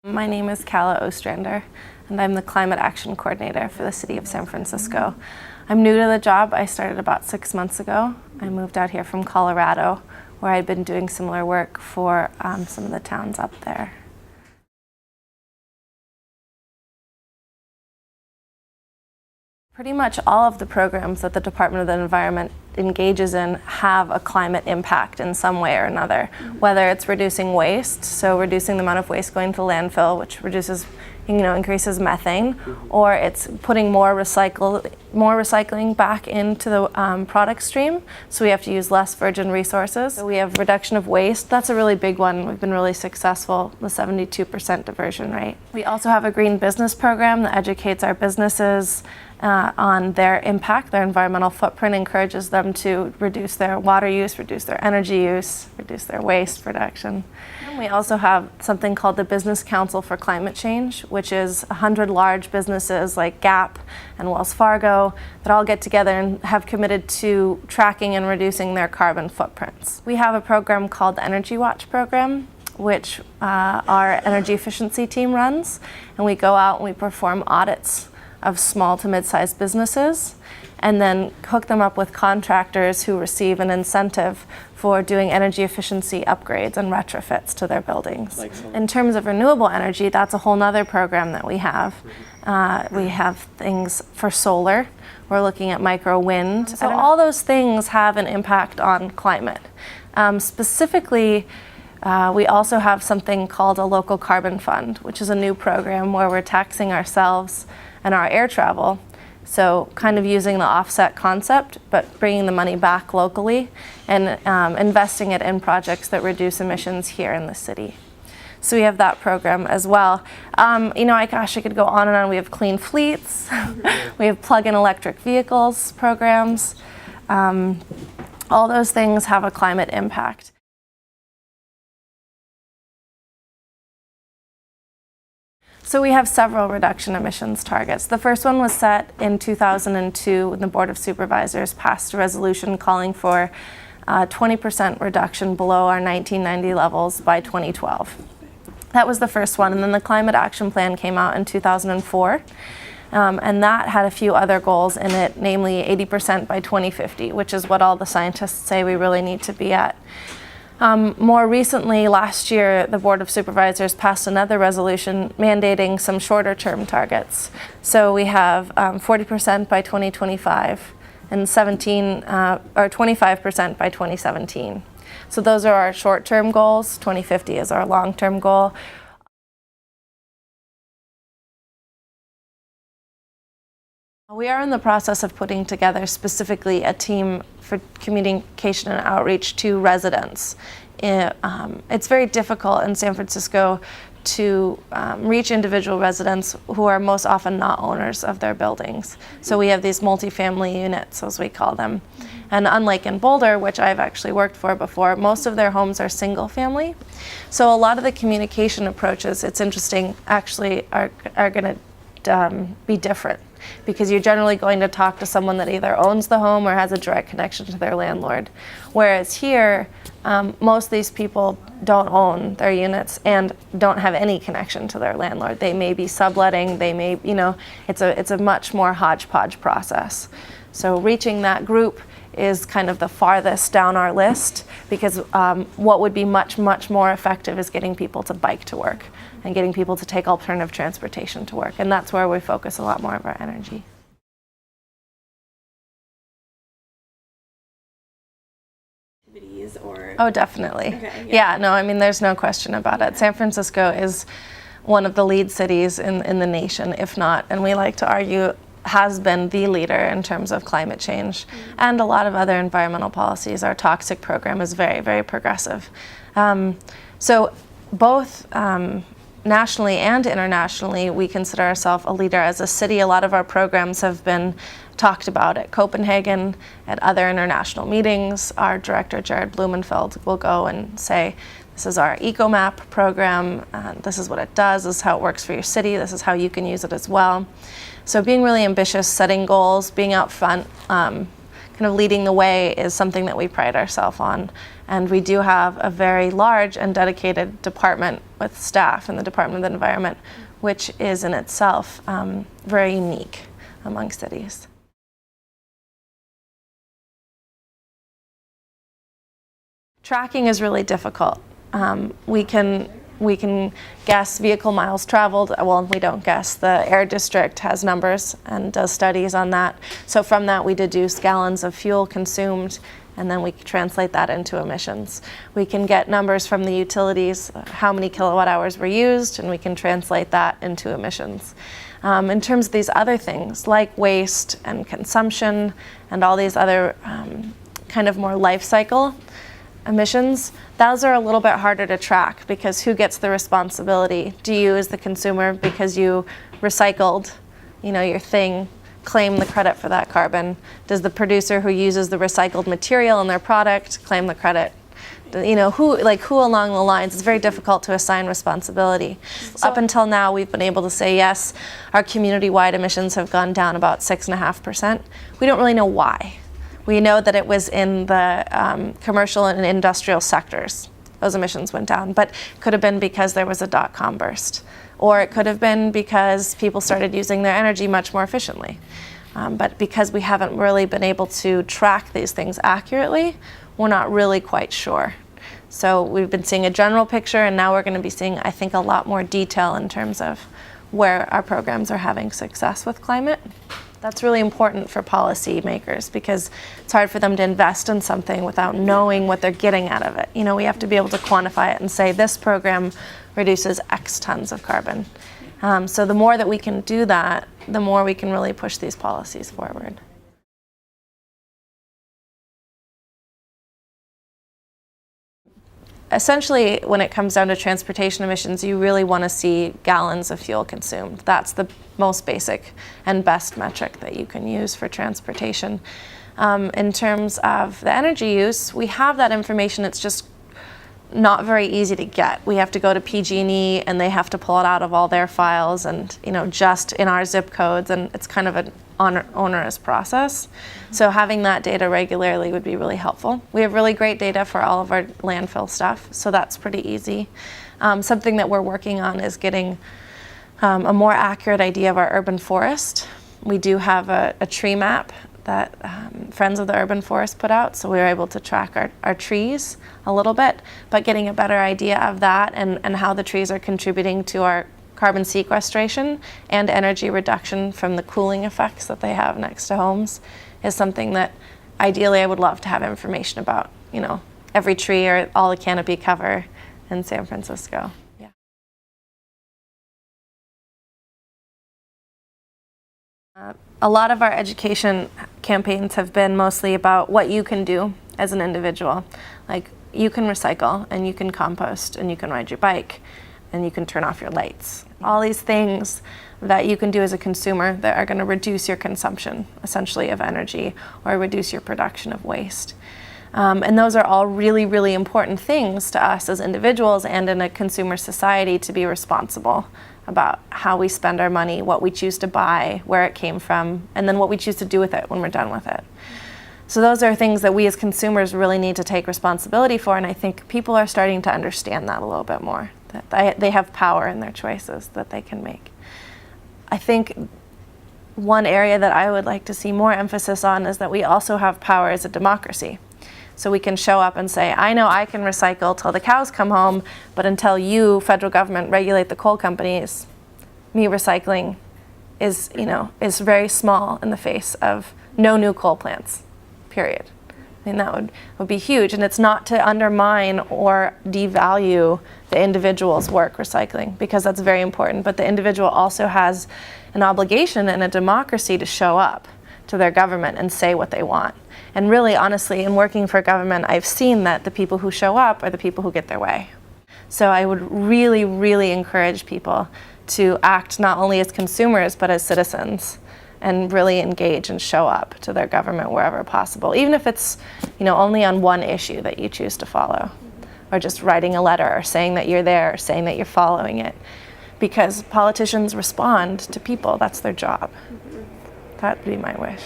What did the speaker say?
My name is Calla Ostrander, and I'm the Climate Action Coordinator for the City of San Francisco. I'm new to the job. I started about 6 months ago. I moved out here from Colorado, where I'd been doing similar work for some of the towns up there. Pretty much all of the programs that the Department of the Environment engages in have a climate impact in some way or another. Whether it's reducing waste, so reducing the amount of waste going to landfill, which reduces, increases methane, or it's putting more recycling back into the product stream, so we have to use less virgin resources. So we have reduction of waste. That's a really big one. We've been really successful, the 72% diversion rate. We also have a green business program that educates our businesses on their impact, their environmental footprint, encourages them to reduce their water use, reduce their energy use, reduce their waste production. And we also have something called the Business Council for Climate Change, which is 100 large businesses like Gap and Wells Fargo that all get together and have committed to tracking and reducing their carbon footprints. We have a program called the Energy Watch program, which our energy efficiency team runs, and we go out and we perform audits of small to mid-sized businesses and then hook them up with contractors who receive an incentive for doing energy efficiency upgrades and retrofits to their buildings. In terms of renewable energy, that's a whole nother program that we have. We have things for solar. We're looking at micro wind. So all those things have an impact on climate. Specifically, we also have something called a local carbon fund, which is a new program where we're taxing ourselves and our air travel. So kind of using the offset concept, but bringing the money back locally and investing it in projects that reduce emissions here in the city. So we have that program as well. I could go on and on. We have clean fleets. We have plug-in electric vehicles programs. All those things have a climate impact. So we have several reduction emissions targets. The first one was set in 2002 when the Board of Supervisors passed a resolution calling for 20% reduction below our 1990 levels by 2012. That was the first one, and then the Climate Action Plan came out in 2004, and that had a few other goals in it, namely 80% by 2050, which is what all the scientists say we really need to be at. More recently, last year, the Board of Supervisors passed another resolution mandating some shorter-term targets. So we have 40% by 2025 and 25% by 2017. So those are our short-term goals. 2050 is our long-term goal. We are in the process of putting together specifically a team for communication and outreach to residents. It's very difficult in San Francisco to reach individual residents who are most often not owners of their buildings. So we have these multifamily units, as we call them. And unlike in Boulder, which I've actually worked for before, most of their homes are single family. So a lot of the communication approaches, it's interesting, actually are going to be different, because you're generally going to talk to someone that either owns the home or has a direct connection to their landlord. Whereas here, most of these people don't own their units and don't have any connection to their landlord. They may be subletting, they may, it's a much more hodgepodge process. So reaching that group is kind of the farthest down our list, because what would be much, much more effective is getting people to bike to work and getting people to take alternative transportation to work. And that's where we focus a lot more of our energy. Oh, definitely. Okay, yeah, no, there's no question about it. San Francisco is one of the lead cities in the nation, if not, and we like to argue, has been the leader in terms of climate change and a lot of other environmental policies. Our toxic program is very, very progressive. So both nationally and internationally, we consider ourselves a leader as a city. A lot of our programs have been talked about at Copenhagen, at other international meetings. Our director, Jared Blumenfeld, will go and say, this is our EcoMap program, this is what it does, this is how it works for your city, this is how you can use it as well. So being really ambitious, setting goals, being out front, kind of leading the way is something that we pride ourselves on. And we do have a very large and dedicated department with staff in the Department of the Environment, which is in itself very unique among cities. Tracking is really difficult. We can guess vehicle miles traveled. Well, we don't guess. The Air District has numbers and does studies on that. So from that, we deduce gallons of fuel consumed, and then we translate that into emissions. We can get numbers from the utilities, how many kilowatt hours were used, and we can translate that into emissions. In terms of these other things, like waste and consumption and all these other kind of more life cycle emissions, those are a little bit harder to track, because who gets the responsibility? Do you as the consumer, because you recycled, your thing, claim the credit for that carbon? Does the producer who uses the recycled material in their product claim the credit? Who along the lines? It's very difficult to assign responsibility. So, up until now, we've been able to say, yes, our community-wide emissions have gone down about 6.5%. We don't really know why. We know that it was in the commercial and industrial sectors. Those emissions went down, but it could have been because there was a dot-com burst, or it could have been because people started using their energy much more efficiently. But because we haven't really been able to track these things accurately, we're not really quite sure. So we've been seeing a general picture, and now we're going to be seeing, I think, a lot more detail in terms of where our programs are having success with climate. That's really important for policymakers, because it's hard for them to invest in something without knowing what they're getting out of it. We have to be able to quantify it and say, this program reduces X tons of carbon. So the more that we can do that, the more we can really push these policies forward. Essentially, when it comes down to transportation emissions, you really want to see gallons of fuel consumed. That's the most basic and best metric that you can use for transportation. In terms of the energy use, we have that information. It's just not very easy to get. We have to go to PG&E, and they have to pull it out of all their files, and just in our zip codes, and it's kind of an onerous process. So having that data regularly would be really helpful. We have really great data for all of our landfill stuff, so that's pretty easy. Something that we're working on is getting a more accurate idea of our urban forest. We do have a tree map that Friends of the Urban Forest put out, so we were able to track our trees a little bit, but getting a better idea of that and how the trees are contributing to our carbon sequestration and energy reduction from the cooling effects that they have next to homes is something that ideally I would love to have information about, every tree or all the canopy cover in San Francisco. Yeah. A lot of our education campaigns have been mostly about what you can do as an individual. Like, you can recycle, and you can compost, and you can ride your bike, and you can turn off your lights. All these things that you can do as a consumer that are going to reduce your consumption, essentially, of energy, or reduce your production of waste. And those are all really, really important things to us as individuals and in a consumer society to be responsible about how we spend our money, what we choose to buy, where it came from, and then what we choose to do with it when we're done with it. So those are things that we as consumers really need to take responsibility for, and I think people are starting to understand that a little bit more, that they have power in their choices that they can make. I think one area that I would like to see more emphasis on is that we also have power as a democracy. So we can show up and say, I know I can recycle till the cows come home, but until you, federal government, regulate the coal companies, me recycling is very small in the face of no new coal plants, period. I mean, that would be huge, and it's not to undermine or devalue the individual's work recycling, because that's very important, but the individual also has an obligation in a democracy to show up to their government and say what they want. And really, honestly, in working for government, I've seen that the people who show up are the people who get their way. So I would really, really encourage people to act not only as consumers, but as citizens, and really engage and show up to their government wherever possible, even if it's only on one issue that you choose to follow, or just writing a letter, or saying that you're there, or saying that you're following it. Because politicians respond to people. That's their job. That would be my wish.